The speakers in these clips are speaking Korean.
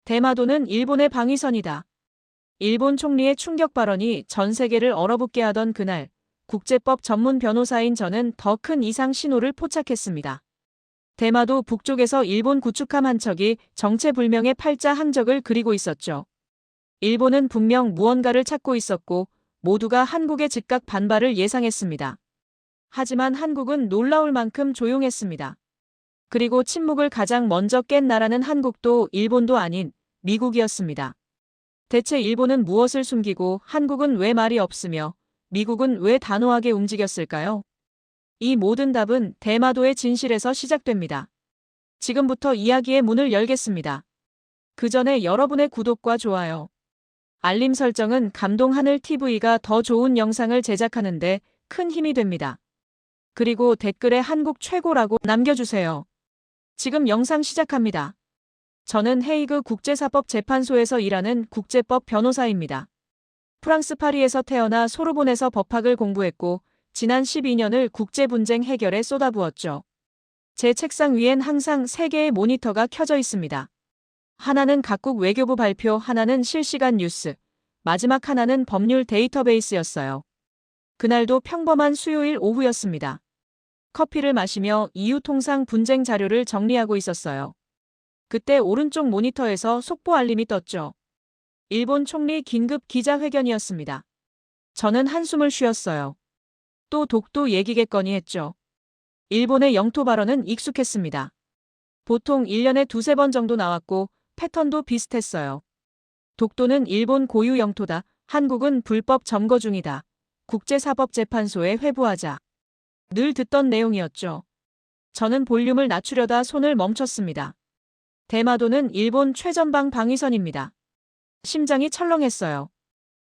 대마도는 일본의 방위선이다. 일본 총리의 충격 발언이 전 세계를 얼어붙게 하던 그날, 국제법 전문 변호사인 저는 더 큰 이상 신호를 포착했습니다. 대마도 북쪽에서 일본 구축함 한 척이 정체불명의 팔자 항적을 그리고 있었죠. 일본은 분명 무언가를 찾고 있었고 모두가 한국의 즉각 반발을 예상했습니다. 하지만 한국은 놀라울 만큼 조용했습니다. 그리고 침묵을 가장 먼저 깬 나라는 한국도 일본도 아닌 미국이었습니다. 대체 일본은 무엇을 숨기고 한국은 왜 말이 없으며 미국은 왜 단호하게 움직였을까요? 이 모든 답은 대마도의 진실에서 시작됩니다. 지금부터 이야기의 문을 열겠습니다. 그 전에 여러분의 구독과 좋아요, 알림 설정은 감동하늘TV가 더 좋은 영상을 제작하는데 큰 힘이 됩니다. 그리고 댓글에 한국 최고라고 남겨주세요. 지금 영상 시작합니다. 저는 헤이그 국제사법재판소에서 일하는 국제법 변호사입니다. 프랑스 파리에서 태어나 소르본에서 법학을 공부했고 지난 12년을 국제분쟁 해결에 쏟아부었죠. 제 책상 위엔 항상 3개의 모니터가 켜져 있습니다. 하나는 각국 외교부 발표, 하나는 실시간 뉴스, 마지막 하나는 법률 데이터베이스였어요. 그날도 평범한 수요일 오후였습니다. 커피를 마시며 EU 통상 분쟁 자료를 정리하고 있었어요. 그때 오른쪽 모니터에서 속보 알림이 떴죠. 일본 총리 긴급 기자회견이었습니다. 저는 한숨을 쉬었어요. 또 독도 얘기겠거니 했죠. 일본의 영토 발언은 익숙했습니다. 보통 1년에 2~3번 정도 나왔고 패턴도 비슷했어요. 독도는 일본 고유 영토다. 한국은 불법 점거 중이다. 국제사법재판소에 회부하자. 늘 듣던 내용이었죠. 저는 볼륨을 낮추려다 손을 멈췄습니다. 대마도는 일본 최전방 방위선입니다. 심장이 철렁했어요.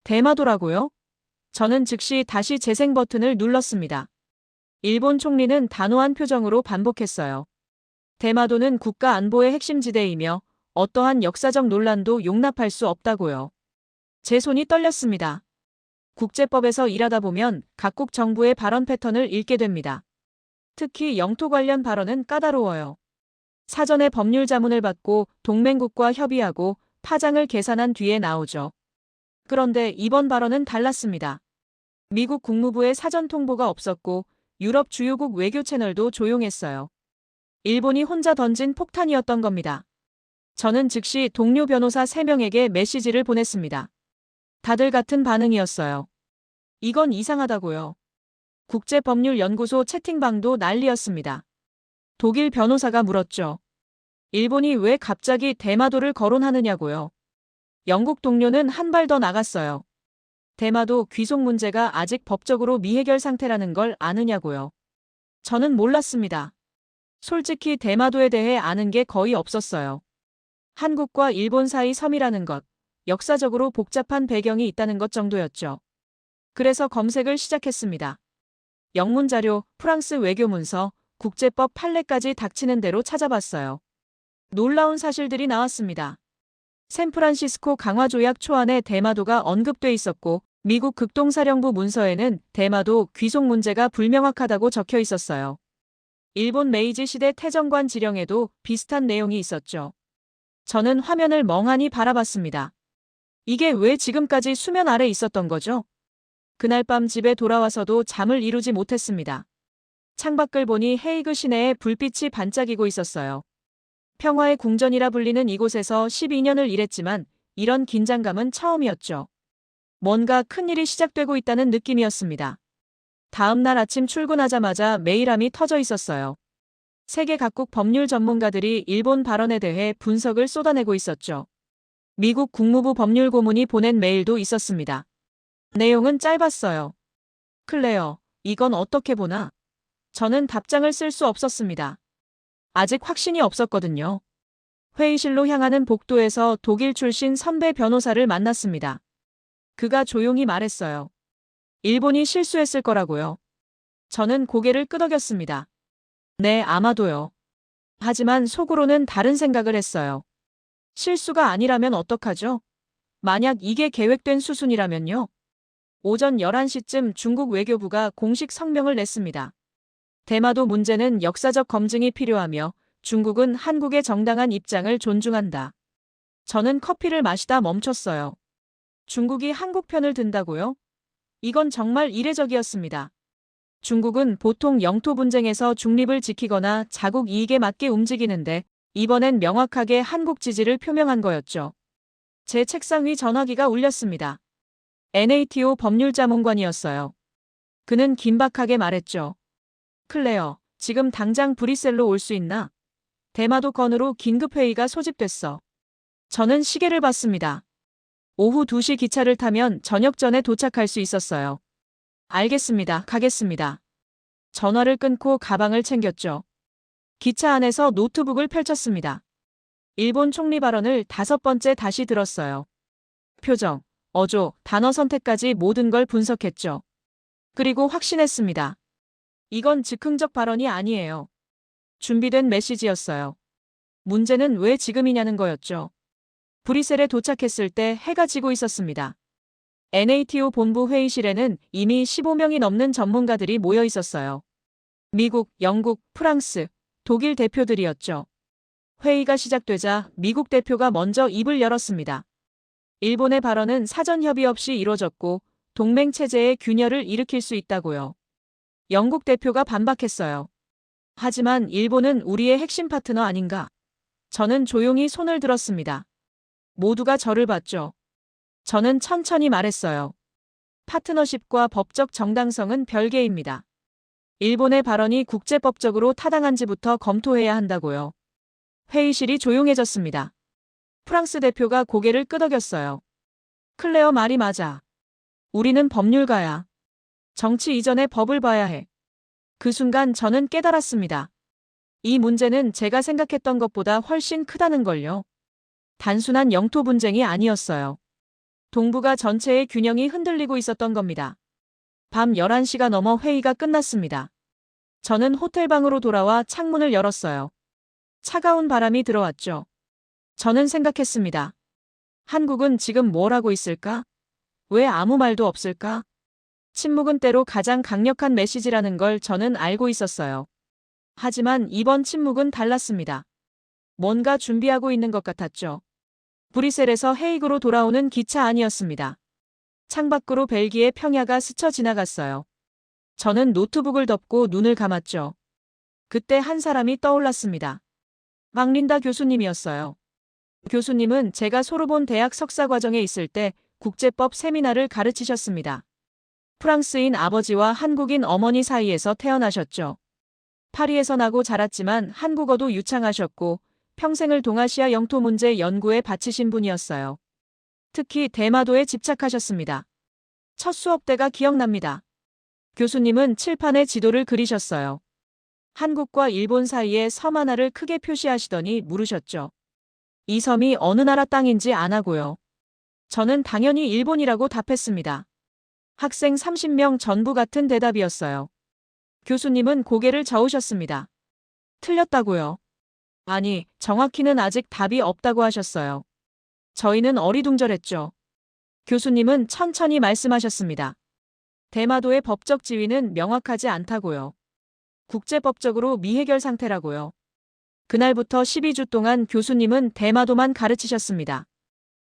대마도라고요? 저는 즉시 다시 재생 버튼을 눌렀습니다. 일본 총리는 단호한 표정으로 반복했어요. 대마도는 국가 안보의 핵심 지대이며 어떠한 역사적 논란도 용납할 수 없다고요. 제 손이 떨렸습니다. 국제법에서 일하다 보면 각국 정부의 발언 패턴을 읽게 됩니다. 특히 영토 관련 발언은 까다로워요. 사전에 법률 자문을 받고 동맹국과 협의하고 파장을 계산한 뒤에 나오죠. 그런데 이번 발언은 달랐습니다. 미국 국무부의 사전 통보가 없었고 유럽 주요국 외교 채널도 조용했어요. 일본이 혼자 던진 폭탄이었던 겁니다. 저는 즉시 동료 변호사 3명에게 메시지를 보냈습니다. 다들 같은 반응이었어요. 이건 이상하다고요. 국제법률연구소 채팅방도 난리였습니다. 독일 변호사가 물었죠. 일본이 왜 갑자기 대마도를 거론하느냐고요. 영국 동료는 한 발 더 나갔어요. 대마도 귀속 문제가 아직 법적으로 미해결 상태라는 걸 아느냐고요. 저는 몰랐습니다. 솔직히 대마도에 대해 아는 게 거의 없었어요. 한국과 일본 사이 섬이라는 것, 역사적으로 복잡한 배경이 있다는 것 정도였죠. 그래서 검색을 시작했습니다. 영문 자료, 프랑스 외교 문서, 국제법 판례까지 닥치는 대로 찾아봤어요. 놀라운 사실들이 나왔습니다. 샌프란시스코 강화조약 초안에 대마도가 언급돼 있었고 미국 극동사령부 문서에는 대마도 귀속 문제가 불명확하다고 적혀 있었어요. 일본 메이지 시대 태정관 지령에도 비슷한 내용이 있었죠. 저는 화면을 멍하니 바라봤습니다. 이게 왜 지금까지 수면 아래 있었던 거죠? 그날 밤 집에 돌아와서도 잠을 이루지 못했습니다. 창밖을 보니 헤이그 시내에 불빛이 반짝이고 있었어요. 평화의 궁전이라 불리는 이곳에서 12년을 일했지만 이런 긴장감은 처음이었죠. 뭔가 큰일이 시작되고 있다는 느낌이었습니다. 다음 날 아침 출근하자마자 메일함이 터져 있었어요. 세계 각국 법률 전문가들이 일본 발언에 대해 분석을 쏟아내고 있었죠. 미국 국무부 법률고문이 보낸 메일도 있었습니다. 내용은 짧았어요. 클레어, 이건 어떻게 보나? 저는 답장을 쓸 수 없었습니다. 아직 확신이 없었거든요. 회의실로 향하는 복도에서 독일 출신 선배 변호사를 만났습니다. 그가 조용히 말했어요. 일본이 실수했을 거라고요. 저는 고개를 끄덕였습니다. 네, 아마도요. 하지만 속으로는 다른 생각을 했어요. 실수가 아니라면 어떡하죠? 만약 이게 계획된 수순이라면요? 오전 11시쯤 중국 외교부가 공식 성명을 냈습니다. 대마도 문제는 역사적 검증이 필요하며 중국은 한국의 정당한 입장을 존중한다. 저는 커피를 마시다 멈췄어요. 중국이 한국 편을 든다고요? 이건 정말 이례적이었습니다. 중국은 보통 영토 분쟁에서 중립을 지키거나 자국 이익에 맞게 움직이는데 이번엔 명확하게 한국 지지를 표명한 거였죠. 제 책상 위 전화기가 울렸습니다. NATO 법률자문관이었어요. 그는 긴박하게 말했죠. 클레어, 지금 당장 브뤼셀로 올 수 있나? 대마도 건으로 긴급회의가 소집됐어. 저는 시계를 봤습니다. 오후 2시 기차를 타면 저녁 전에 도착할 수 있었어요. 알겠습니다. 가겠습니다. 전화를 끊고 가방을 챙겼죠. 기차 안에서 노트북을 펼쳤습니다. 일본 총리 발언을 5번째 다시 들었어요. 표정, 어조, 단어 선택까지 모든 걸 분석했죠. 그리고 확신했습니다. 이건 즉흥적 발언이 아니에요. 준비된 메시지였어요. 문제는 왜 지금이냐는 거였죠. 브뤼셀에 도착했을 때 해가 지고 있었습니다. NATO 본부 회의실에는 이미 15명이 넘는 전문가들이 모여 있었어요. 미국, 영국, 프랑스, 독일 대표들이었죠. 회의가 시작되자 미국 대표가 먼저 입을 열었습니다. 일본의 발언은 사전 협의 없이 이뤄졌고 동맹 체제의 균열을 일으킬 수 있다고요. 영국 대표가 반박했어요. 하지만 일본은 우리의 핵심 파트너 아닌가? 저는 조용히 손을 들었습니다. 모두가 저를 봤죠. 저는 천천히 말했어요. 파트너십과 법적 정당성은 별개입니다. 일본의 발언이 국제법적으로 타당한지부터 검토해야 한다고요. 회의실이 조용해졌습니다. 프랑스 대표가 고개를 끄덕였어요. 클레어 말이 맞아. 우리는 법률가야. 정치 이전에 법을 봐야 해. 그 순간 저는 깨달았습니다. 이 문제는 제가 생각했던 것보다 훨씬 크다는 걸요. 단순한 영토 분쟁이 아니었어요. 동북아 전체의 균형이 흔들리고 있었던 겁니다. 밤 11시가 넘어 회의가 끝났습니다. 저는 호텔방으로 돌아와 창문을 열었어요. 차가운 바람이 들어왔죠. 저는 생각했습니다. 한국은 지금 뭘 하고 있을까? 왜 아무 말도 없을까? 침묵은 때로 가장 강력한 메시지라는 걸 저는 알고 있었어요. 하지만 이번 침묵은 달랐습니다. 뭔가 준비하고 있는 것 같았죠. 브뤼셀에서 헤이그로 돌아오는 기차 안이었습니다. 창밖으로 벨기에 평야가 스쳐 지나갔어요. 저는 노트북을 덮고 눈을 감았죠. 그때 한 사람이 떠올랐습니다. 막린다 교수님이었어요. 교수님은 제가 소르본 대학 석사과정에 있을 때 국제법 세미나를 가르치셨습니다. 프랑스인 아버지와 한국인 어머니 사이에서 태어나셨죠. 파리에서 나고 자랐지만 한국어도 유창하셨고 평생을 동아시아 영토 문제 연구에 바치신 분이었어요. 특히 대마도에 집착하셨습니다. 첫 수업 때가 기억납니다. 교수님은 칠판에 지도를 그리셨어요. 한국과 일본 사이에 섬 하나를 크게 표시하시더니 물으셨죠. 이 섬이 어느 나라 땅인지 아나고요. 저는 당연히 일본이라고 답했습니다. 학생 30명 전부 같은 대답이었어요. 교수님은 고개를 저으셨습니다. 틀렸다고요. 아니, 정확히는 아직 답이 없다고 하셨어요. 저희는 어리둥절했죠. 교수님은 천천히 말씀하셨습니다. 대마도의 법적 지위는 명확하지 않다고요. 국제법적으로 미해결 상태라고요. 그날부터 12주 동안 교수님은 대마도만 가르치셨습니다.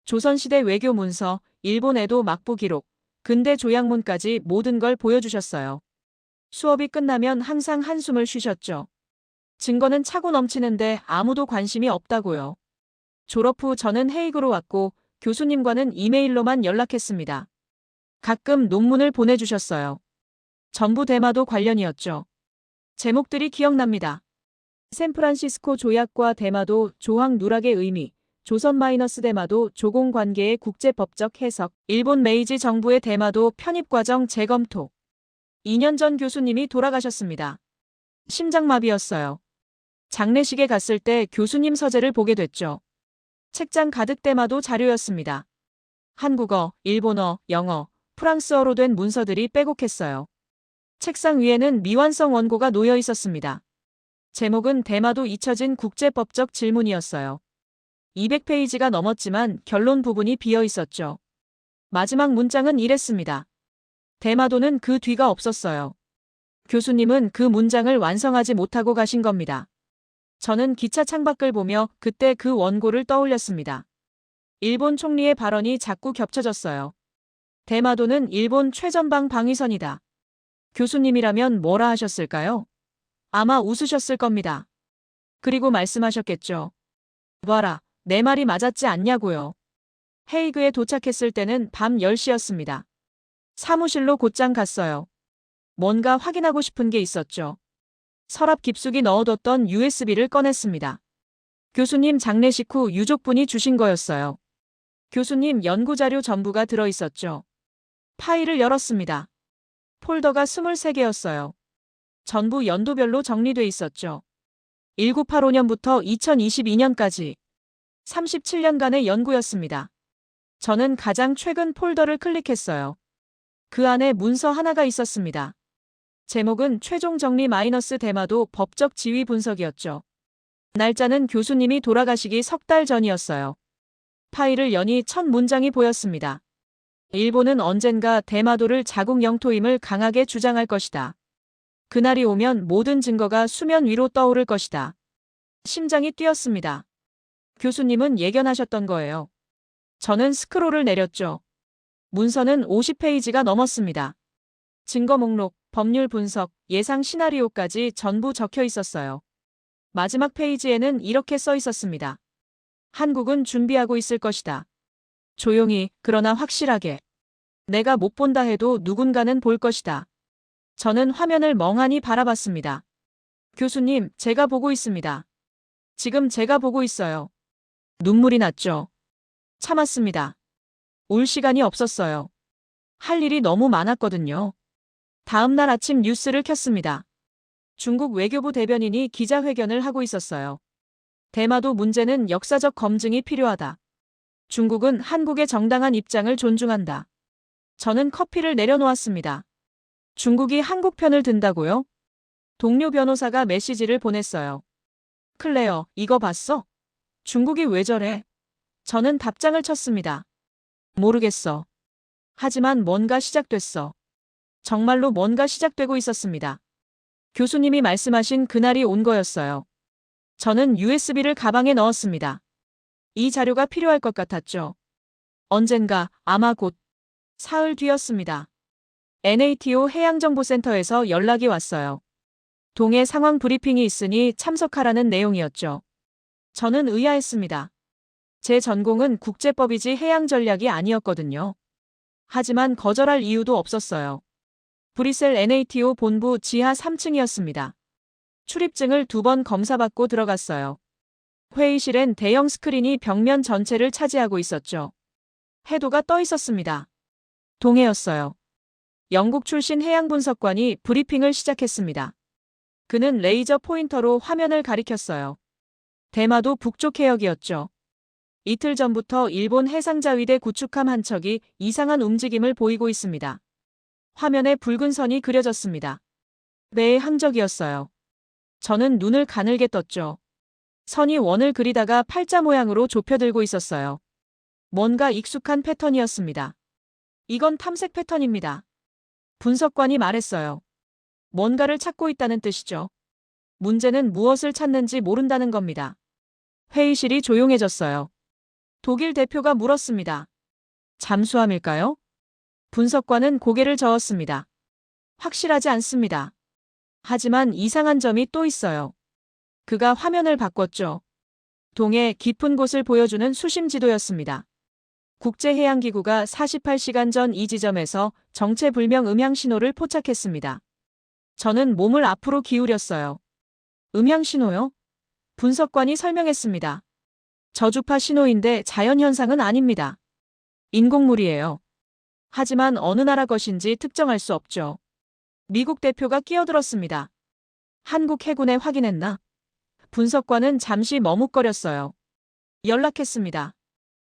조선시대 외교 문서, 일본 애도 막부 기록, 근대 조약문까지 모든 걸 보여주셨어요. 수업이 끝나면 항상 한숨을 쉬셨죠. 증거는 차고 넘치는데 아무도 관심이 없다고요. 졸업 후 저는 헤이그로 왔고 교수님과는 이메일로만 연락했습니다. 가끔 논문을 보내주셨어요. 전부 대마도 관련이었죠. 제목들이 기억납니다. 샌프란시스코 조약과 대마도 조항 누락의 의미, 조선-대마도 조공관계의 국제법적 해석, 일본 메이지 정부의 대마도 편입과정 재검토. 2년 전 교수님이 돌아가셨습니다. 심장마비였어요. 장례식에 갔을 때 교수님 서재를 보게 됐죠. 책장 가득 대마도 자료였습니다. 한국어, 일본어, 영어, 프랑스어로 된 문서들이 빼곡했어요. 책상 위에는 미완성 원고가 놓여 있었습니다. 제목은 대마도 잊혀진 국제법적 질문이었어요. 200페이지가 넘었지만 결론 부분이 비어 있었죠. 마지막 문장은 이랬습니다. 대마도는 그 뒤가 없었어요. 교수님은 그 문장을 완성하지 못하고 가신 겁니다. 저는 기차 창밖을 보며 그때 그 원고를 떠올렸습니다. 일본 총리의 발언이 자꾸 겹쳐졌어요. 대마도는 일본 최전방 방위선이다. 교수님이라면 뭐라 하셨을까요? 아마 웃으셨을 겁니다. 그리고 말씀하셨겠죠. 봐라, 내 말이 맞았지 않냐고요. 헤이그에 도착했을 때는 밤 10시였습니다. 사무실로 곧장 갔어요. 뭔가 확인하고 싶은 게 있었죠. 서랍 깊숙이 넣어뒀던 USB를 꺼냈습니다. 교수님 장례식 후 유족분이 주신 거였어요. 교수님 연구자료 전부가 들어있었죠. 파일을 열었습니다. 폴더가 23개였어요. 전부 연도별로 정리돼 있었죠. 1985년부터 2022년까지 37년간의 연구였습니다. 저는 가장 최근 폴더를 클릭했어요. 그 안에 문서 하나가 있었습니다. 제목은 최종 정리 마이너스 대마도 법적 지위 분석이었죠. 날짜는 교수님이 돌아가시기 석 달 전이었어요. 파일을 여니 첫 문장이 보였습니다. 일본은 언젠가 대마도를 자국 영토임을 강하게 주장할 것이다. 그날이 오면 모든 증거가 수면 위로 떠오를 것이다. 심장이 뛰었습니다. 교수님은 예견하셨던 거예요. 저는 스크롤을 내렸죠. 문서는 50페이지가 넘었습니다. 증거 목록, 법률 분석, 예상 시나리오까지 전부 적혀 있었어요. 마지막 페이지에는 이렇게 써 있었습니다. 한국은 준비하고 있을 것이다. 조용히, 그러나 확실하게. 내가 못 본다 해도 누군가는 볼 것이다. 저는 화면을 멍하니 바라봤습니다. 교수님, 제가 보고 있습니다. 지금 제가 보고 있어요. 눈물이 났죠. 참았습니다. 올 시간이 없었어요. 할 일이 너무 많았거든요. 다음 날 아침 뉴스를 켰습니다. 중국 외교부 대변인이 기자회견을 하고 있었어요. 대마도 문제는 역사적 검증이 필요하다. 중국은 한국의 정당한 입장을 존중한다. 저는 커피를 내려놓았습니다. 중국이 한국 편을 든다고요? 동료 변호사가 메시지를 보냈어요. 클레어, 이거 봤어? 중국이 왜 저래? 저는 답장을 쳤습니다. 모르겠어. 하지만 뭔가 시작됐어. 정말로 뭔가 시작되고 있었습니다. 교수님이 말씀하신 그날이 온 거였어요. 저는 USB를 가방에 넣었습니다. 이 자료가 필요할 것 같았죠. 언젠가, 아마 곧. 사흘 뒤였습니다. NATO 해양정보센터에서 연락이 왔어요. 동해 상황 브리핑이 있으니 참석하라는 내용이었죠. 저는 의아했습니다. 제 전공은 국제법이지 해양 전략이 아니었거든요. 하지만 거절할 이유도 없었어요. 브뤼셀 NATO 본부 지하 3층이었습니다. 출입증을 2번 검사받고 들어갔어요. 회의실엔 대형 스크린이 벽면 전체를 차지하고 있었죠. 해도가 떠 있었습니다. 동해였어요. 영국 출신 해양분석관이 브리핑을 시작했습니다. 그는 레이저 포인터로 화면을 가리켰어요. 대마도 북쪽 해역이었죠. 이틀 전부터 일본 해상자위대 구축함 한 척이 이상한 움직임을 보이고 있습니다. 화면에 붉은 선이 그려졌습니다. 배의 항적이었어요. 저는 눈을 가늘게 떴죠. 선이 원을 그리다가 팔자 모양으로 좁혀들고 있었어요. 뭔가 익숙한 패턴이었습니다. 이건 탐색 패턴입니다. 분석관이 말했어요. 뭔가를 찾고 있다는 뜻이죠. 문제는 무엇을 찾는지 모른다는 겁니다. 회의실이 조용해졌어요. 독일 대표가 물었습니다. 잠수함일까요? 분석관은 고개를 저었습니다. 확실하지 않습니다. 하지만 이상한 점이 또 있어요. 그가 화면을 바꿨죠. 동해 깊은 곳을 보여주는 수심 지도였습니다. 국제해양기구가 48시간 전 이 지점에서 정체불명 음향 신호를 포착했습니다. 저는 몸을 앞으로 기울였어요. 음향 신호요? 분석관이 설명했습니다. 저주파 신호인데 자연현상은 아닙니다. 인공물이에요. 하지만 어느 나라 것인지 특정할 수 없죠. 미국 대표가 끼어들었습니다. 한국 해군에 확인했나? 분석관은 잠시 머뭇거렸어요. 연락했습니다.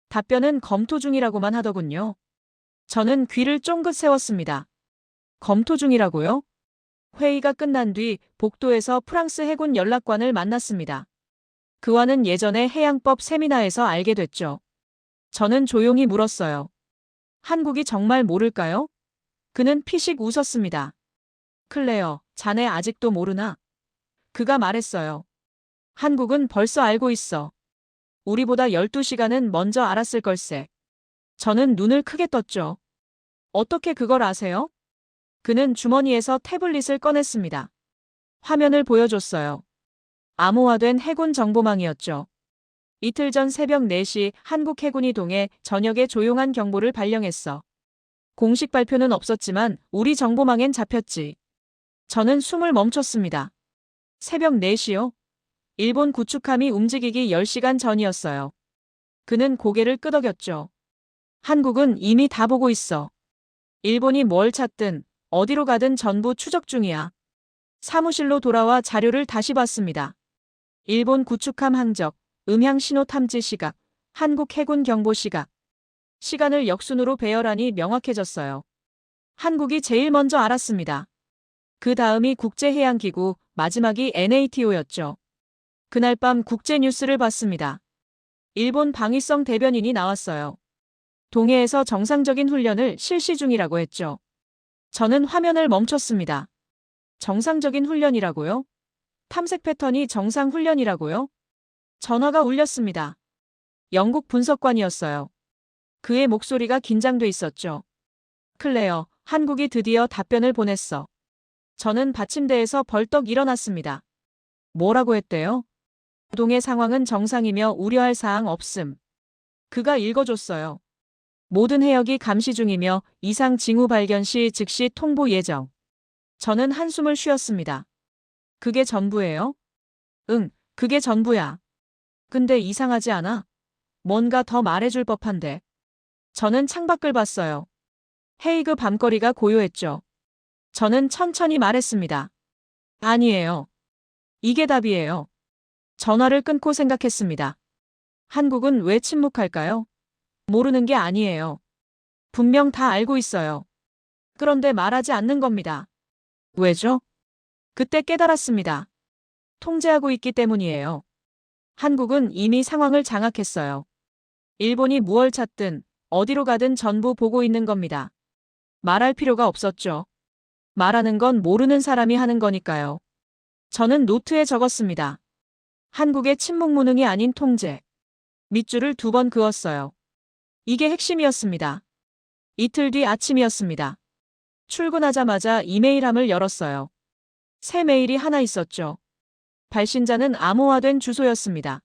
답변은 검토 중이라고만 하더군요. 저는 귀를 쫑긋 세웠습니다. 검토 중이라고요? 회의가 끝난 뒤 복도에서 프랑스 해군 연락관을 만났습니다. 그와는 예전에 해양법 세미나에서 알게 됐죠. 저는 조용히 물었어요. 한국이 정말 모를까요? 그는 피식 웃었습니다. 클레어, 자네 아직도 모르나? 그가 말했어요. 한국은 벌써 알고 있어. 우리보다 12시간은 먼저 알았을 걸세. 저는 눈을 크게 떴죠. 어떻게 그걸 아세요? 그는 주머니에서 태블릿을 꺼냈습니다. 화면을 보여줬어요. 암호화된 해군 정보망이었죠. 이틀 전 새벽 4시 한국 해군이 동해 전역에 조용한 경보를 발령했어. 공식 발표는 없었지만 우리 정보망엔 잡혔지. 저는 숨을 멈췄습니다. 새벽 4시요? 일본 구축함이 움직이기 10시간 전이었어요. 그는 고개를 끄덕였죠. 한국은 이미 다 보고 있어. 일본이 뭘 찾든 어디로 가든 전부 추적 중이야. 사무실로 돌아와 자료를 다시 봤습니다. 일본 구축함 항적, 음향 신호 탐지 시각, 한국 해군 경보 시각. 시간을 역순으로 배열하니 명확해졌어요. 한국이 제일 먼저 알았습니다. 그 다음이 국제해양기구, 마지막이 NATO였죠. 그날 밤 국제뉴스를 봤습니다. 일본 방위성 대변인이 나왔어요. 동해에서 정상적인 훈련을 실시 중이라고 했죠. 저는 화면을 멈췄습니다. 정상적인 훈련이라고요? 탐색 패턴이 정상 훈련이라고요? 전화가 울렸습니다. 영국 분석관이었어요. 그의 목소리가 긴장돼 있었죠. 클레어, 한국이 드디어 답변을 보냈어. 저는 받침대에서 벌떡 일어났습니다. 뭐라고 했대요? 동해 상황은 정상이며 우려할 사항 없음. 그가 읽어줬어요. 모든 해역이 감시 중이며 이상 징후 발견 시 즉시 통보 예정. 저는 한숨을 쉬었습니다. 그게 전부예요? 응, 그게 전부야. 근데 이상하지 않아? 뭔가 더 말해줄 법한데. 저는 창밖을 봤어요. 헤이그 밤거리가 고요했죠. 저는 천천히 말했습니다. 아니에요. 이게 답이에요. 전화를 끊고 생각했습니다. 한국은 왜 침묵할까요? 모르는 게 아니에요. 분명 다 알고 있어요. 그런데 말하지 않는 겁니다. 왜죠? 그때 깨달았습니다. 통제하고 있기 때문이에요. 한국은 이미 상황을 장악했어요. 일본이 무얼 찾든 어디로 가든 전부 보고 있는 겁니다. 말할 필요가 없었죠. 말하는 건 모르는 사람이 하는 거니까요. 저는 노트에 적었습니다. 한국의 침묵 무능이 아닌 통제. 밑줄을 2번 그었어요. 이게 핵심이었습니다. 이틀 뒤 아침이었습니다. 출근하자마자 이메일함을 열었어요. 새 메일이 하나 있었죠. 발신자는 암호화된 주소였습니다.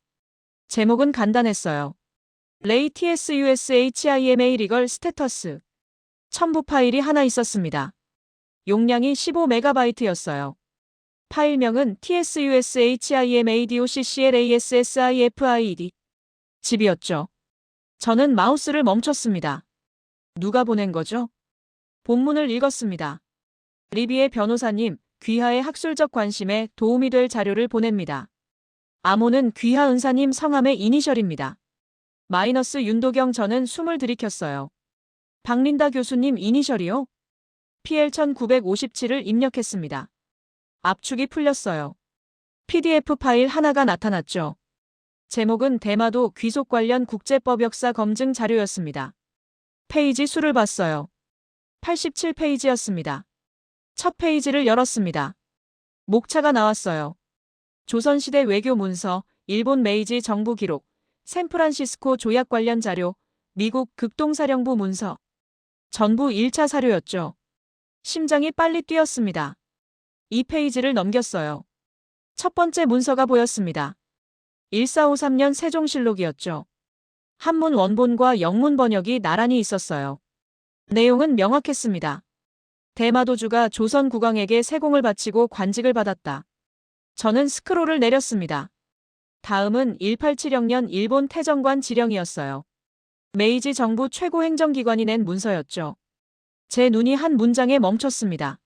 제목은 간단했어요. 레이 TSUSHIMA 리걸 스테터스. 첨부 파일이 하나 있었습니다. 용량이 15MB였어요. 파일명은 TSUSHIMADOCCLASSIFID. 집이었죠. 저는 마우스를 멈췄습니다. 누가 보낸 거죠? 본문을 읽었습니다. 리비의 변호사님, 귀하의 학술적 관심에 도움이 될 자료를 보냅니다. 암호는 귀하 은사님 성함의 이니셜입니다. 마이너스 윤도경. 저는 숨을 들이켰어요. 박린다 교수님 이니셜이요? PL1957을 입력했습니다. 압축이 풀렸어요. PDF 파일 하나가 나타났죠. 제목은 대마도 귀속 관련 국제법 역사 검증 자료였습니다. 페이지 수를 봤어요. 87페이지였습니다. 첫 페이지를 열었습니다. 목차가 나왔어요. 조선시대 외교 문서, 일본 메이지 정부 기록, 샌프란시스코 조약 관련 자료, 미국 극동사령부 문서. 전부 1차 사료였죠. 심장이 빨리 뛰었습니다. 2페이지를 넘겼어요. 첫 번째 문서가 보였습니다. 1453년 세종실록이었죠. 한문 원본과 영문 번역이 나란히 있었어요. 내용은 명확했습니다. 대마도주가 조선 국왕에게 세공을 바치고 관직을 받았다. 저는 스크롤을 내렸습니다. 다음은 1870년 일본 태정관 지령이었어요. 메이지 정부 최고 행정기관이 낸 문서였죠. 제 눈이 한 문장에 멈췄습니다.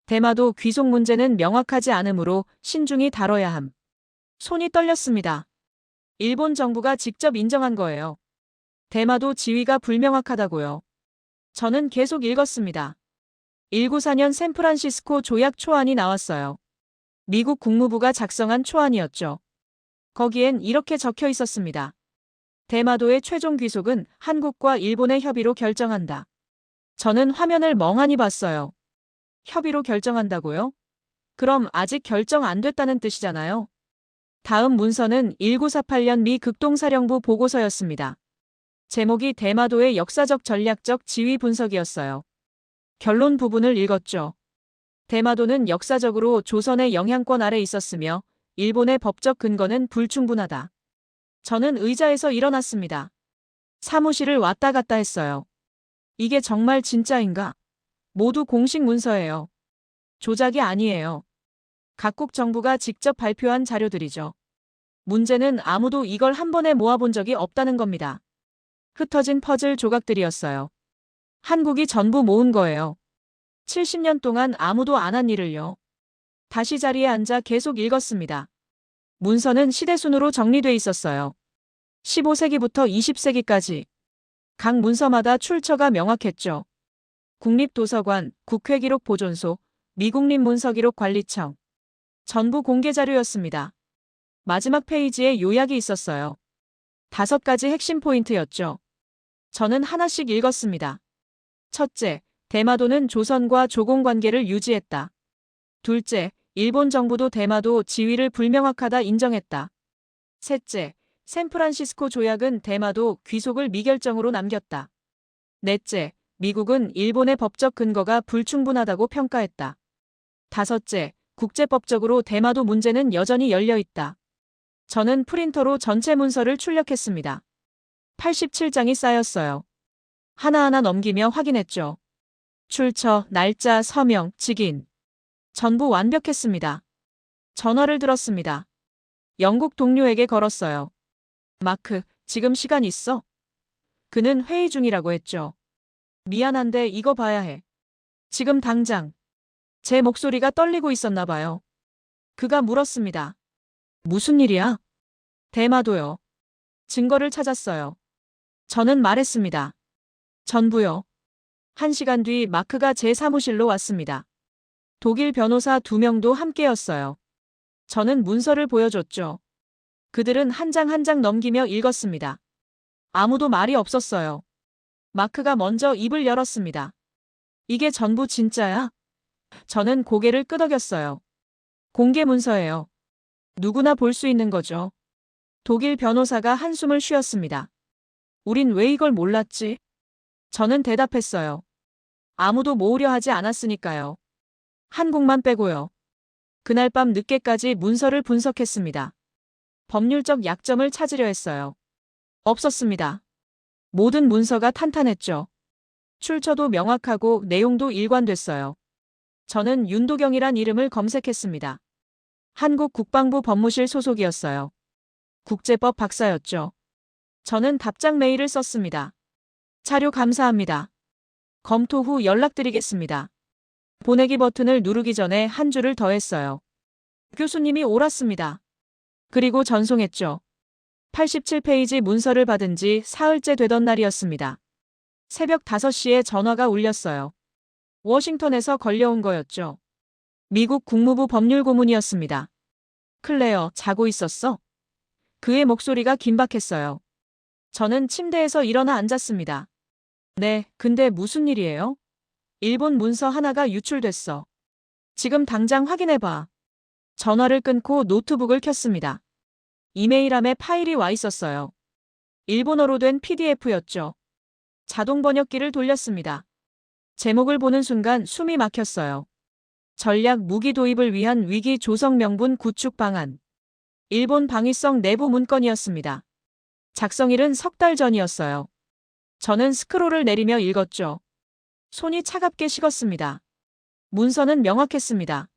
대마도 귀속 문제는 명확하지 않으므로 신중히 다뤄야 함. 손이 떨렸습니다. 일본 정부가 직접 인정한 거예요. 대마도 지위가 불명확하다고요. 저는 계속 읽었습니다. 194년 샌프란시스코 조약 초안이 나왔어요. 미국 국무부가 작성한 초안이었죠. 거기엔 이렇게 적혀 있었습니다. 대마도의 최종 귀속은 한국과 일본의 협의로 결정한다. 저는 화면을 멍하니 봤어요. 협의로 결정한다고요? 그럼 아직 결정 안 됐다는 뜻이잖아요. 다음 문서는 1948년 미 극동사령부 보고서였습니다. 제목이 대마도의 역사적 전략적 지위 분석이었어요. 결론 부분을 읽었죠. 대마도는 역사적으로 조선의 영향권 아래 있었으며 일본의 법적 근거는 불충분하다. 저는 의자에서 일어났습니다. 사무실을 왔다 갔다 했어요. 이게 정말 진짜인가? 모두 공식 문서예요. 조작이 아니에요. 각국 정부가 직접 발표한 자료들이죠. 문제는 아무도 이걸 한 번에 모아본 적이 없다는 겁니다. 흩어진 퍼즐 조각들이었어요. 한국이 전부 모은 거예요. 70년 동안 아무도 안 한 일을요. 다시 자리에 앉아 계속 읽었습니다. 문서는 시대순으로 정리돼 있었어요. 15세기부터 20세기까지. 각 문서마다 출처가 명확했죠. 국립도서관, 국회기록보존소, 미국립문서기록관리청. 전부 공개 자료였습니다. 마지막 페이지에 요약이 있었어요. 5가지 핵심 포인트였죠. 저는 하나씩 읽었습니다. 첫째, 대마도는 조선과 조공 관계를 유지했다. 둘째, 일본 정부도 대마도 지위를 불명확하다 인정했다. 셋째, 샌프란시스코 조약은 대마도 귀속을 미결정으로 남겼다. 넷째, 미국은 일본의 법적 근거가 불충분하다고 평가했다. 다섯째, 국제법적으로 대마도 문제는 여전히 열려 있다. 저는 프린터로 전체 문서를 출력했습니다. 87장이 쌓였어요. 하나하나 넘기며 확인했죠. 출처, 날짜, 서명, 직인. 전부 완벽했습니다. 전화를 들었습니다. 영국 동료에게 걸었어요. 마크, 지금 시간 있어? 그는 회의 중이라고 했죠. 미안한데 이거 봐야 해. 지금 당장. 제 목소리가 떨리고 있었나 봐요. 그가 물었습니다. 무슨 일이야? 대마도요. 증거를 찾았어요. 저는 말했습니다. 전부요. 1시간 뒤 마크가 제 사무실로 왔습니다. 독일 변호사 2명도 함께였어요. 저는 문서를 보여줬죠. 그들은 한 장 한 장 넘기며 읽었습니다. 아무도 말이 없었어요. 마크가 먼저 입을 열었습니다. 이게 전부 진짜야? 저는 고개를 끄덕였어요. 공개 문서예요. 누구나 볼 수 있는 거죠. 독일 변호사가 한숨을 쉬었습니다. 우린 왜 이걸 몰랐지? 저는 대답했어요. 아무도 모으려 하지 않았으니까요. 한국만 빼고요. 그날 밤 늦게까지 문서를 분석했습니다. 법률적 약점을 찾으려 했어요. 없었습니다. 모든 문서가 탄탄했죠. 출처도 명확하고 내용도 일관됐어요. 저는 윤도경이란 이름을 검색했습니다. 한국 국방부 법무실 소속이었어요. 국제법 박사였죠. 저는 답장 메일을 썼습니다. 자료 감사합니다. 검토 후 연락드리겠습니다. 보내기 버튼을 누르기 전에 한 줄을 더했어요. 교수님이 옳았습니다. 그리고 전송했죠. 87페이지 문서를 받은 지 사흘째 되던 날이었습니다. 새벽 5시에 전화가 울렸어요. 워싱턴에서 걸려온 거였죠. 미국 국무부 법률고문이었습니다. 클레어, 자고 있었어? 그의 목소리가 긴박했어요. 저는 침대에서 일어나 앉았습니다. 네, 근데 무슨 일이에요? 일본 문서 하나가 유출됐어. 지금 당장 확인해봐. 전화를 끊고 노트북을 켰습니다. 이메일함에 파일이 와 있었어요. 일본어로 된 PDF였죠. 자동 번역기를 돌렸습니다. 제목을 보는 순간 숨이 막혔어요. 전략 무기 도입을 위한 위기 조성 명분 구축 방안. 일본 방위성 내부 문건이었습니다. 작성일은 3달 전이었어요. 저는 스크롤을 내리며 읽었죠. 손이 차갑게 식었습니다. 문서는 명확했습니다.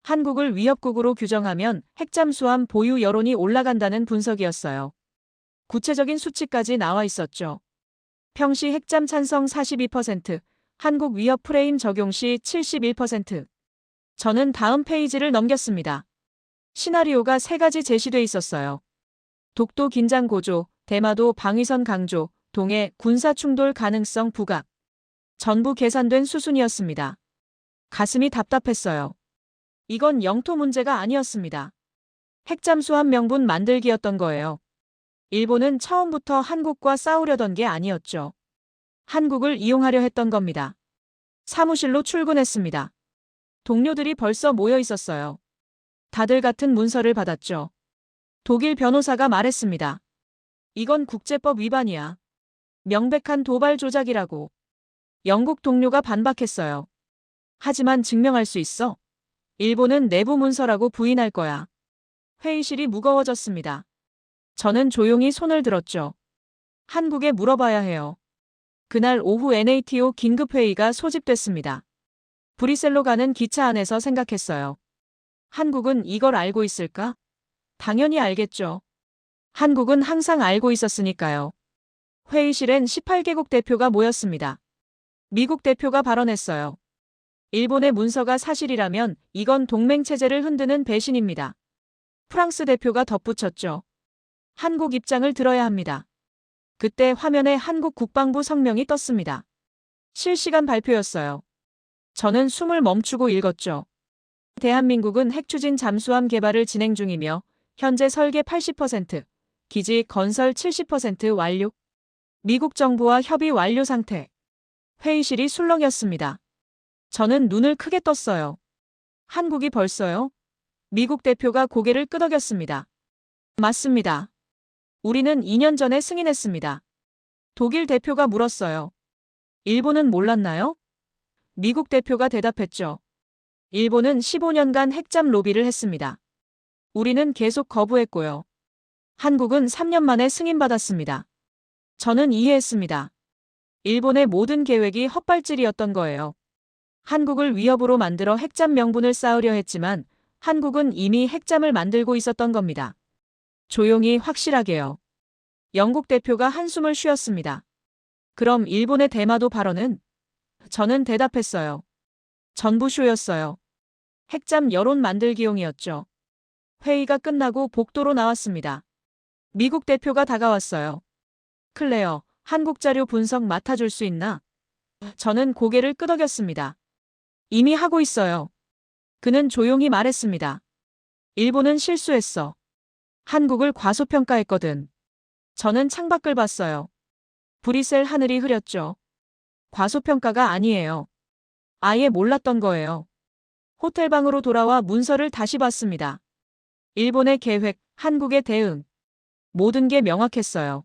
한국을 위협국으로 규정하면 핵잠수함 보유 여론이 올라간다는 분석이었어요. 구체적인 수치까지 나와 있었죠. 평시 핵잠 찬성 42%, 한국 위협 프레임 적용 시 71%. 저는 다음 페이지를 넘겼습니다. 시나리오가 3가지 제시돼 있었어요. 독도 긴장 고조, 대마도 방위선 강조, 동해 군사 충돌 가능성 부각. 전부 계산된 수순이었습니다. 가슴이 답답했어요. 이건 영토 문제가 아니었습니다. 핵잠수함 명분 만들기였던 거예요. 일본은 처음부터 한국과 싸우려던 게 아니었죠. 한국을 이용하려 했던 겁니다. 사무실로 출근했습니다. 동료들이 벌써 모여 있었어요. 다들 같은 문서를 받았죠. 독일 변호사가 말했습니다. 이건 국제법 위반이야. 명백한 도발 조작이라고. 영국 동료가 반박했어요. 하지만 증명할 수 있어. 일본은 내부 문서라고 부인할 거야. 회의실이 무거워졌습니다. 저는 조용히 손을 들었죠. 한국에 물어봐야 해요. 그날 오후 NATO 긴급회의가 소집됐습니다. 브뤼셀로 가는 기차 안에서 생각했어요. 한국은 이걸 알고 있을까? 당연히 알겠죠. 한국은 항상 알고 있었으니까요. 회의실엔 18개국 대표가 모였습니다. 미국 대표가 발언했어요. 일본의 문서가 사실이라면 이건 동맹체제를 흔드는 배신입니다. 프랑스 대표가 덧붙였죠. 한국 입장을 들어야 합니다. 그때 화면에 한국 국방부 성명이 떴습니다. 실시간 발표였어요. 저는 숨을 멈추고 읽었죠. 대한민국은 핵추진 잠수함 개발을 진행 중이며 현재 설계 80%, 기지 건설 70% 완료. 미국 정부와 협의 완료 상태. 회의실이 술렁였습니다. 저는 눈을 크게 떴어요. 한국이 벌써요? 미국 대표가 고개를 끄덕였습니다. 맞습니다. 우리는 2년 전에 승인했습니다. 독일 대표가 물었어요. 일본은 몰랐나요? 미국 대표가 대답했죠. 일본은 15년간 핵잠 로비를 했습니다. 우리는 계속 거부했고요. 한국은 3년 만에 승인받았습니다. 저는 이해했습니다. 일본의 모든 계획이 헛발질이었던 거예요. 한국을 위협으로 만들어 핵잠 명분을 쌓으려 했지만 한국은 이미 핵잠을 만들고 있었던 겁니다. 조용히 확실하게요. 영국 대표가 한숨을 쉬었습니다. 그럼 일본의 대마도 발언은? 저는 대답했어요. 전부 쇼였어요. 핵잠 여론 만들기용이었죠. 회의가 끝나고 복도로 나왔습니다. 미국 대표가 다가왔어요. 클레어, 한국 자료 분석 맡아줄 수 있나? 저는 고개를 끄덕였습니다. 이미 하고 있어요. 그는 조용히 말했습니다. 일본은 실수했어. 한국을 과소평가했거든. 저는 창밖을 봤어요. 브뤼셀 하늘이 흐렸죠. 과소평가가 아니에요. 아예 몰랐던 거예요. 호텔방으로 돌아와 문서를 다시 봤습니다. 일본의 계획, 한국의 대응. 모든 게 명확했어요.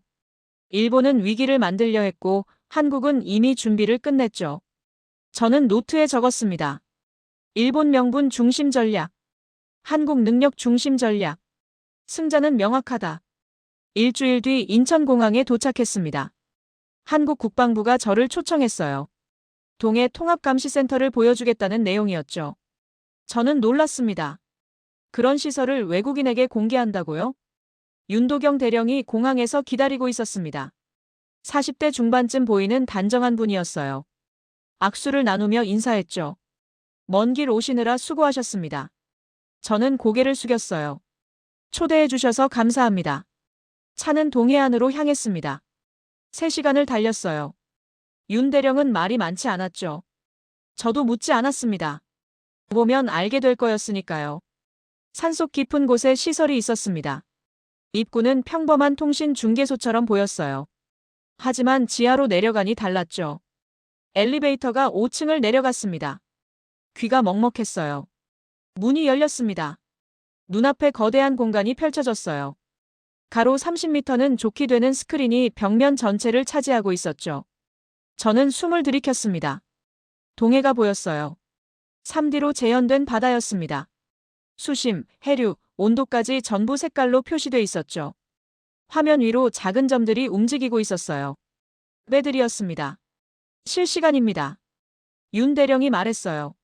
일본은 위기를 만들려 했고 한국은 이미 준비를 끝냈죠. 저는 노트에 적었습니다. 일본 명분 중심 전략. 한국 능력 중심 전략. 승자는 명확하다. 일주일 뒤 인천공항에 도착했습니다. 한국 국방부가 저를 초청했어요. 동해 통합감시센터를 보여주겠다는 내용이었죠. 저는 놀랐습니다. 그런 시설을 외국인에게 공개한다고요? 윤도경 대령이 공항에서 기다리고 있었습니다. 40대 중반쯤 보이는 단정한 분이었어요. 악수를 나누며 인사했죠. 먼 길 오시느라 수고하셨습니다. 저는 고개를 숙였어요. 초대해 주셔서 감사합니다. 차는 동해안으로 향했습니다. 3시간을 달렸어요. 윤 대령은 말이 많지 않았죠. 저도 묻지 않았습니다. 보면 알게 될 거였으니까요. 산속 깊은 곳에 시설이 있었습니다. 입구는 평범한 통신 중개소처럼 보였어요. 하지만 지하로 내려가니 달랐죠. 엘리베이터가 5층을 내려갔습니다. 귀가 먹먹했어요. 문이 열렸습니다. 눈앞에 거대한 공간이 펼쳐졌어요. 가로 30m는 좋게 되는 스크린이 벽면 전체를 차지하고 있었죠. 저는 숨을 들이켰습니다. 동해가 보였어요. 3D로 재현된 바다였습니다. 수심, 해류, 온도까지 전부 색깔로 표시돼 있었죠. 화면 위로 작은 점들이 움직이고 있었어요. 배들이었습니다. 실시간입니다. 윤 대령이 말했어요.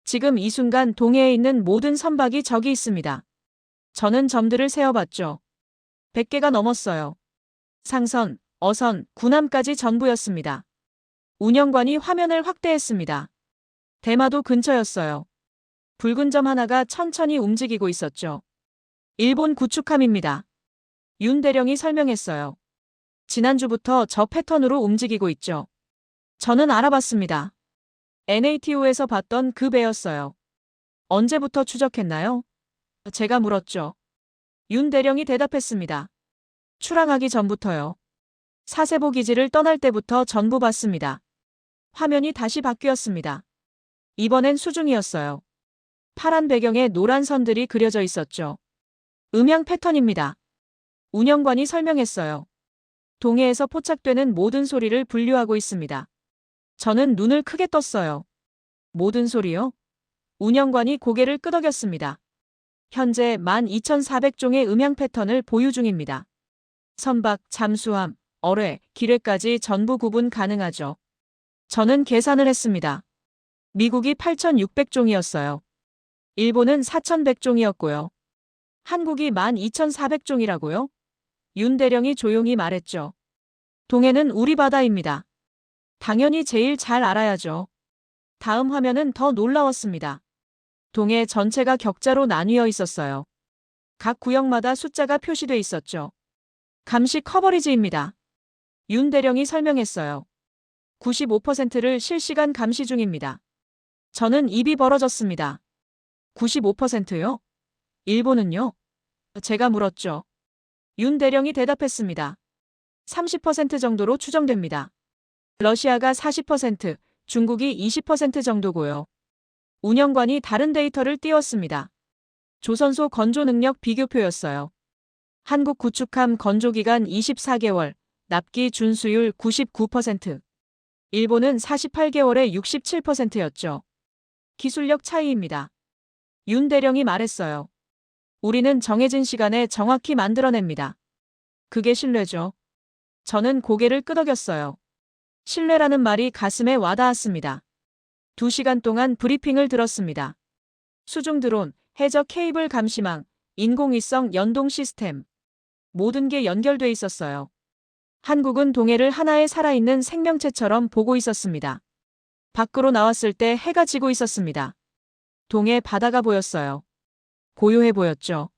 지금 이 순간 동해에 있는 모든 선박이 저기 있습니다. 저는 점들을 세어봤죠. 100개가 넘었어요. 상선, 어선, 군함까지 전부였습니다. 운영관이 화면을 확대했습니다. 대마도 근처였어요. 붉은 점 하나가 천천히 움직이고 있었죠. 일본 구축함입니다. 윤 대령이 설명했어요. 지난주부터 저 패턴으로 움직이고 있죠. 저는 알아봤습니다. NATO에서 봤던 그 배였어요. 언제부터 추적했나요? 제가 물었죠. 윤 대령이 대답했습니다. 출항하기 전부터요. 사세보 기지를 떠날 때부터 전부 봤습니다. 화면이 다시 바뀌었습니다. 이번엔 수중이었어요. 파란 배경에 노란 선들이 그려져 있었죠. 음향 패턴입니다. 운영관이 설명했어요. 동해에서 포착되는 모든 소리를 분류하고 있습니다. 저는 눈을 크게 떴어요. 모든 소리요? 운영관이 고개를 끄덕였습니다. 현재 12,400종의 음향 패턴을 보유 중입니다. 선박, 잠수함, 어뢰, 기뢰까지 전부 구분 가능하죠. 저는 계산을 했습니다. 미국이 8,600종이었어요. 일본은 4,100종이었고요. 한국이 12,400종이라고요? 윤 대령이 조용히 말했죠. 동해는 우리 바다입니다. 당연히 제일 잘 알아야죠. 다음 화면은 더 놀라웠습니다. 동해 전체가 격자로 나뉘어 있었어요. 각 구역마다 숫자가 표시돼 있었죠. 감시 커버리지입니다. 윤 대령이 설명했어요. 95%를 실시간 감시 중입니다. 저는 입이 벌어졌습니다. 95%요? 일본은요? 제가 물었죠. 윤 대령이 대답했습니다. 30% 정도로 추정됩니다. 러시아가 40%, 중국이 20% 정도고요. 운영관이 다른 데이터를 띄웠습니다. 조선소 건조 능력 비교표였어요. 한국 구축함 건조기간 24개월, 납기 준수율 99%. 일본은 48개월에 67%였죠. 기술력 차이입니다. 윤 대령이 말했어요. 우리는 정해진 시간에 정확히 만들어냅니다. 그게 신뢰죠. 저는 고개를 끄덕였어요. 신뢰라는 말이 가슴에 와닿았습니다. 2시간 동안 브리핑을 들었습니다. 수중 드론, 해저 케이블 감시망, 인공위성 연동 시스템. 모든 게 연결돼 있었어요. 한국은 동해를 하나의 살아있는 생명체처럼 보고 있었습니다. 밖으로 나왔을 때 해가 지고 있었습니다. 동해 바다가 보였어요. 고요해 보였죠.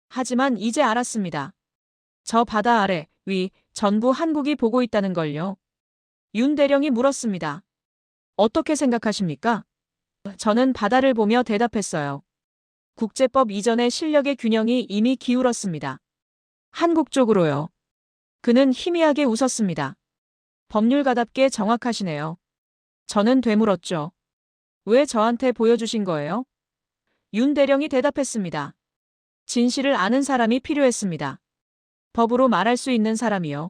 하지만 이제 알았습니다. 저 바다 아래, 위, 전부 한국이 보고 있다는 걸요. 윤 대령이 물었습니다. 어떻게 생각하십니까? 저는 바다를 보며 대답했어요. 국제법 이전의 실력의 균형이 이미 기울었습니다. 한국 쪽으로요. 그는 희미하게 웃었습니다. 법률가답게 정확하시네요. 저는 되물었죠. 왜 저한테 보여주신 거예요? 윤 대령이 대답했습니다. 진실을 아는 사람이 필요했습니다. 법으로 말할 수 있는 사람이요.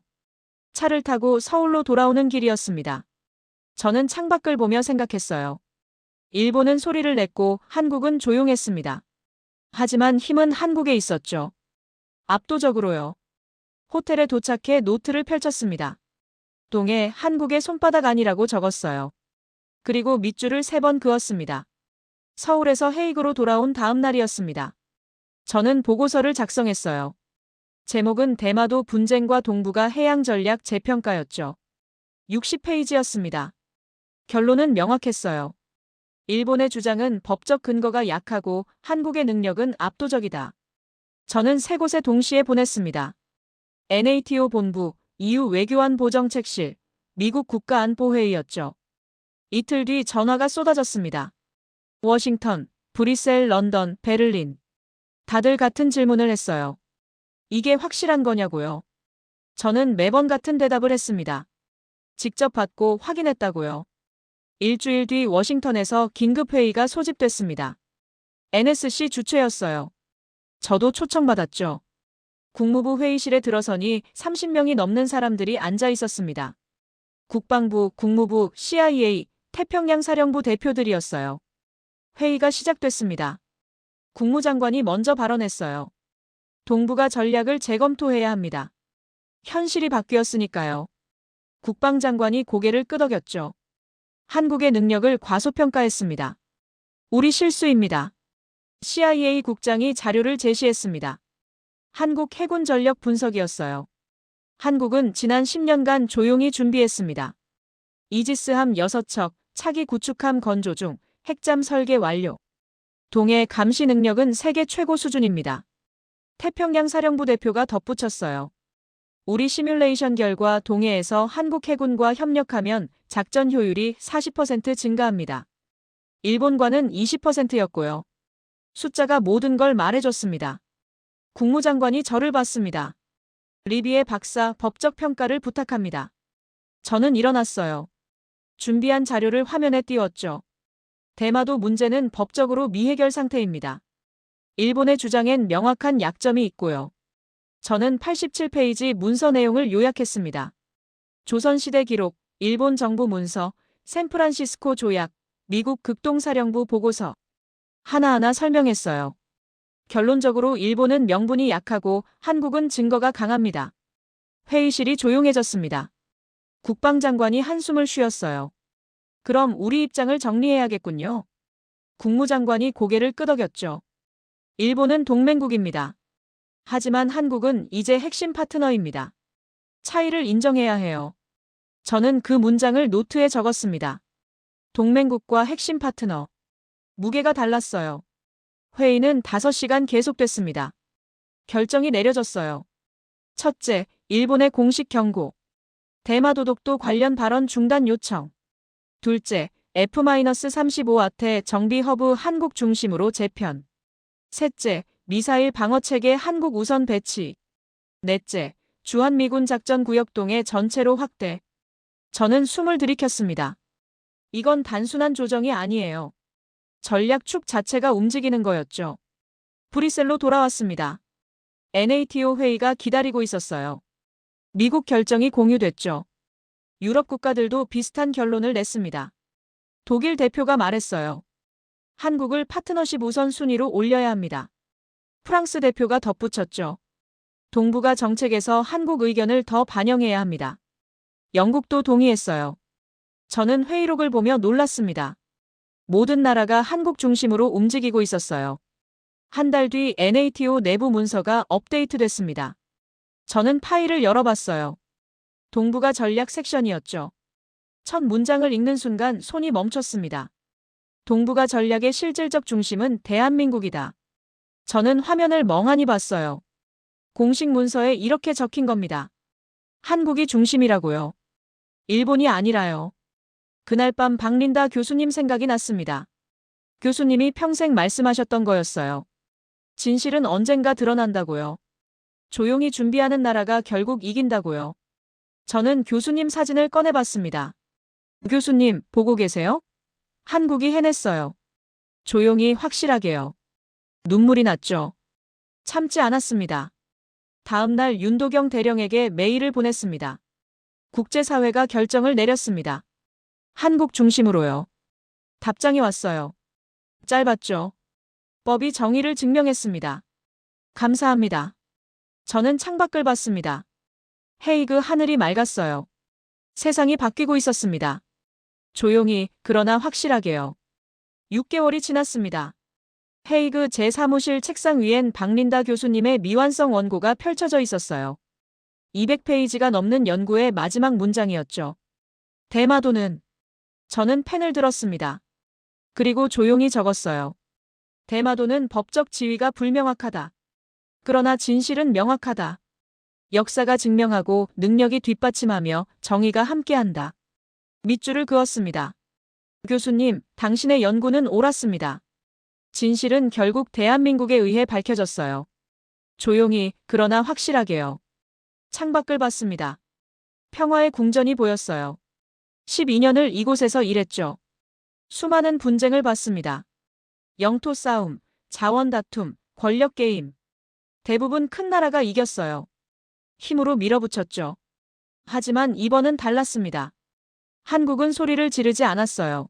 차를 타고 서울로 돌아오는 길이었습니다. 저는 창밖을 보며 생각했어요. 일본은 소리를 냈고 한국은 조용했습니다. 하지만 힘은 한국에 있었죠. 압도적으로요. 호텔에 도착해 노트를 펼쳤습니다. 동해 한국의 손바닥 안이라고 적었어요. 그리고 밑줄을 3번 그었습니다. 서울에서 헤이그로 돌아온 다음 날이었습니다. 저는 보고서를 작성했어요. 제목은 대마도 분쟁과 동북아 해양 전략 재평가였죠. 60페이지였습니다. 결론은 명확했어요. 일본의 주장은 법적 근거가 약하고 한국의 능력은 압도적이다. 저는 3곳에 동시에 보냈습니다. NATO 본부, EU 외교안보정책실, 미국 국가안보회의였죠. 이틀 뒤 전화가 쏟아졌습니다. 워싱턴, 브뤼셀, 런던, 베를린. 다들 같은 질문을 했어요. 이게 확실한 거냐고요. 저는 매번 같은 대답을 했습니다. 직접 받고 확인했다고요. 일주일 뒤 워싱턴에서 긴급회의가 소집됐습니다. NSC 주최였어요. 저도 초청받았죠. 국무부 회의실에 들어서니 30명이 넘는 사람들이 앉아 있었습니다. 국방부, 국무부, CIA, 태평양 사령부 대표들이었어요. 회의가 시작됐습니다. 국무장관이 먼저 발언했어요. 동북아 전략을 재검토해야 합니다. 현실이 바뀌었으니까요. 국방장관이 고개를 끄덕였죠. 한국의 능력을 과소평가했습니다. 우리 실수입니다. CIA 국장이 자료를 제시했습니다. 한국 해군 전력 분석이었어요. 한국은 지난 10년간 조용히 준비했습니다. 이지스함 6척, 차기 구축함 건조 중, 핵잠 설계 완료. 동해 감시 능력은 세계 최고 수준입니다. 태평양 사령부 대표가 덧붙였어요. 우리 시뮬레이션 결과 동해에서 한국 해군과 협력하면 작전 효율이 40% 증가합니다. 일본과는 20%였고요. 숫자가 모든 걸 말해줬습니다. 국무장관이 저를 봤습니다. 리비에 박사 법적 평가를 부탁합니다. 저는 일어났어요. 준비한 자료를 화면에 띄웠죠. 대마도 문제는 법적으로 미해결 상태입니다. 일본의 주장엔 명확한 약점이 있고요. 저는 87페이지 문서 내용을 요약했습니다. 조선시대 기록, 일본 정부 문서, 샌프란시스코 조약, 미국 극동사령부 보고서. 하나하나 설명했어요. 결론적으로 일본은 명분이 약하고 한국은 증거가 강합니다. 회의실이 조용해졌습니다. 국방장관이 한숨을 쉬었어요. 그럼 우리 입장을 정리해야겠군요. 국무장관이 고개를 끄덕였죠. 일본은 동맹국입니다. 하지만 한국은 이제 핵심 파트너입니다. 차이를 인정해야 해요. 저는 그 문장을 노트에 적었습니다. 동맹국과 핵심 파트너. 무게가 달랐어요. 회의는 5시간 계속됐습니다. 결정이 내려졌어요. 첫째, 일본의 공식 경고. 대마도독도 관련 발언 중단 요청. 둘째, F-35아태 정비 허브 한국 중심으로 재편. 셋째, 미사일 방어체계 한국 우선 배치. 넷째, 주한미군 작전 구역동해 전체로 확대. 저는 숨을 들이켰습니다. 이건 단순한 조정이 아니에요. 전략축 자체가 움직이는 거였죠. 브뤼셀로 돌아왔습니다. NATO 회의가 기다리고 있었어요. 미국 결정이 공유됐죠. 유럽 국가들도 비슷한 결론을 냈습니다. 독일 대표가 말했어요. 한국을 파트너십 우선순위로 올려야 합니다. 프랑스 대표가 덧붙였죠. 동북아 정책에서 한국 의견을 더 반영해야 합니다. 영국도 동의했어요. 저는 회의록을 보며 놀랐습니다. 모든 나라가 한국 중심으로 움직이고 있었어요. 한 달 뒤 NATO 내부 문서가 업데이트됐습니다. 저는 파일을 열어봤어요. 동북아 전략 섹션이었죠. 첫 문장을 읽는 순간 손이 멈췄습니다. 동북아 전략의 실질적 중심은 대한민국이다. 저는 화면을 멍하니 봤어요. 공식 문서에 이렇게 적힌 겁니다. 한국이 중심이라고요. 일본이 아니라요. 그날 밤 박린다 교수님 생각이 났습니다. 교수님이 평생 말씀하셨던 거였어요. 진실은 언젠가 드러난다고요. 조용히 준비하는 나라가 결국 이긴다고요. 저는 교수님 사진을 꺼내봤습니다. 교수님, 보고 계세요? 한국이 해냈어요. 조용히 확실하게요. 눈물이 났죠. 참지 않았습니다. 다음 날 윤도경 대령에게 메일을 보냈습니다. 국제사회가 결정을 내렸습니다. 한국 중심으로요. 답장이 왔어요. 짧았죠. 법이 정의를 증명했습니다. 감사합니다. 저는 창밖을 봤습니다. 헤이그 하늘이 맑았어요. 세상이 바뀌고 있었습니다. 조용히, 그러나 확실하게요. 6개월이 지났습니다. 헤이그 제 사무실 책상 위엔 박린다 교수님의 미완성 원고가 펼쳐져 있었어요. 200페이지가 넘는 연구의 마지막 문장이었죠. 대마도는. 저는 펜을 들었습니다. 그리고 조용히 적었어요. 대마도는 법적 지위가 불명확하다. 그러나 진실은 명확하다. 역사가 증명하고 능력이 뒷받침하며 정의가 함께한다. 밑줄을 그었습니다. 교수님, 당신의 연구는 옳았습니다. 진실은 결국 대한민국에 의해 밝혀졌어요. 조용히, 그러나 확실하게요. 창밖을 봤습니다. 평화의 궁전이 보였어요. 12년을 이곳에서 일했죠. 수많은 분쟁을 봤습니다. 영토 싸움, 자원 다툼, 권력 게임. 대부분 큰 나라가 이겼어요. 힘으로 밀어붙였죠. 하지만 이번은 달랐습니다. 한국은 소리를 지르지 않았어요.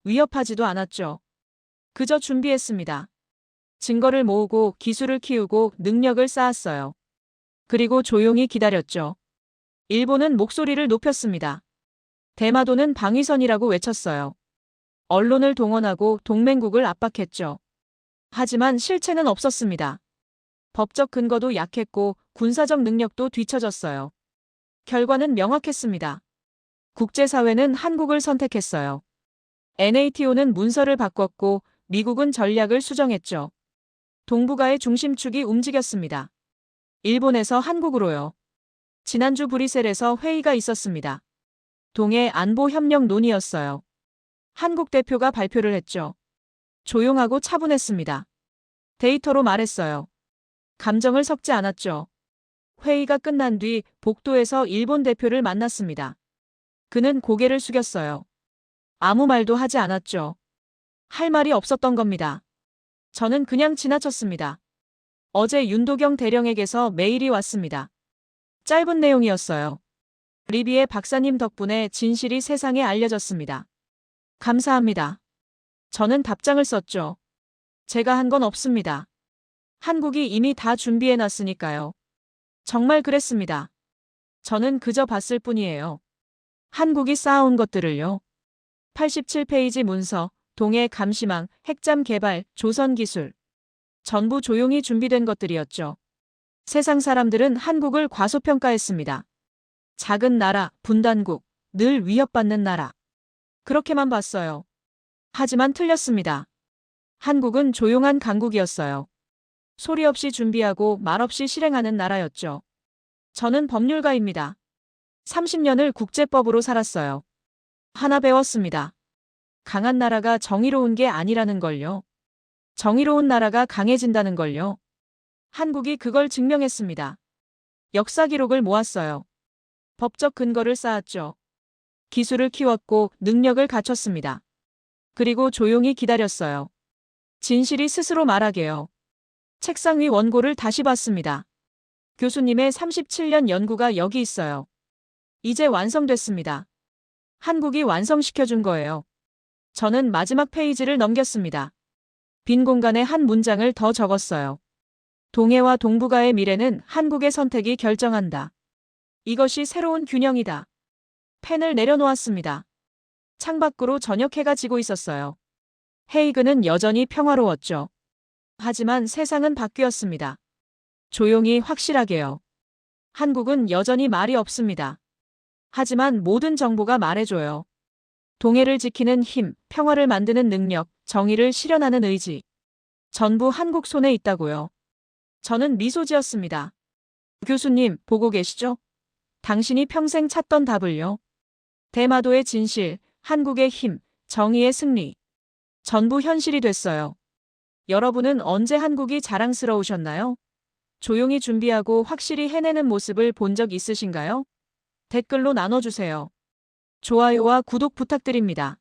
위협하지도 않았죠. 그저 준비했습니다. 증거를 모으고 기술을 키우고 능력을 쌓았어요. 그리고 조용히 기다렸죠. 일본은 목소리를 높였습니다. 대마도는 방위선이라고 외쳤어요. 언론을 동원하고 동맹국을 압박했죠. 하지만 실체는 없었습니다. 법적 근거도 약했고 군사적 능력도 뒤처졌어요. 결과는 명확했습니다. 국제사회는 한국을 선택했어요. NATO는 문서를 바꿨고 미국은 전략을 수정했죠. 동북아의 중심축이 움직였습니다. 일본에서 한국으로요. 지난주 브뤼셀에서 회의가 있었습니다. 동해 안보 협력 논의였어요. 한국 대표가 발표를 했죠. 조용하고 차분했습니다. 데이터로 말했어요. 감정을 섞지 않았죠. 회의가 끝난 뒤 복도에서 일본 대표를 만났습니다. 그는 고개를 숙였어요. 아무 말도 하지 않았죠. 할 말이 없었던 겁니다. 저는 그냥 지나쳤습니다. 어제 윤도경 대령에게서 메일이 왔습니다. 짧은 내용이었어요. 리비의 박사님 덕분에 진실이 세상에 알려졌습니다. 감사합니다. 저는 답장을 썼죠. 제가 한 건 없습니다. 한국이 이미 다 준비해놨으니까요. 정말 그랬습니다. 저는 그저 봤을 뿐이에요. 한국이 쌓아온 것들을요. 87페이지 문서, 동해 감시망, 핵잠 개발, 조선 기술. 전부 조용히 준비된 것들이었죠. 세상 사람들은 한국을 과소평가했습니다. 작은 나라, 분단국, 늘 위협받는 나라. 그렇게만 봤어요. 하지만 틀렸습니다. 한국은 조용한 강국이었어요. 소리 없이 준비하고 말 없이 실행하는 나라였죠. 저는 법률가입니다. 30년을 국제법으로 살았어요. 하나 배웠습니다. 강한 나라가 정의로운 게 아니라는 걸요. 정의로운 나라가 강해진다는 걸요. 한국이 그걸 증명했습니다. 역사 기록을 모았어요. 법적 근거를 쌓았죠. 기술을 키웠고 능력을 갖췄습니다. 그리고 조용히 기다렸어요. 진실이 스스로 말하게요. 책상 위 원고를 다시 봤습니다. 교수님의 37년 연구가 여기 있어요. 이제 완성됐습니다. 한국이 완성시켜준 거예요. 저는 마지막 페이지를 넘겼습니다. 빈 공간에 한 문장을 더 적었어요. 동해와 동북아의 미래는 한국의 선택이 결정한다. 이것이 새로운 균형이다. 펜을 내려놓았습니다. 창밖으로 저녁 해가 지고 있었어요. 헤이그는 여전히 평화로웠죠. 하지만 세상은 바뀌었습니다. 조용히 확실하게요. 한국은 여전히 말이 없습니다. 하지만 모든 정보가 말해줘요. 동해를 지키는 힘, 평화를 만드는 능력, 정의를 실현하는 의지. 전부 한국 손에 있다고요. 저는 미소 지었습니다. 교수님, 보고 계시죠? 당신이 평생 찾던 답을요. 대마도의 진실, 한국의 힘, 정의의 승리. 전부 현실이 됐어요. 여러분은 언제 한국이 자랑스러우셨나요? 조용히 준비하고 확실히 해내는 모습을 본 적 있으신가요? 댓글로 나눠주세요. 좋아요와 구독 부탁드립니다.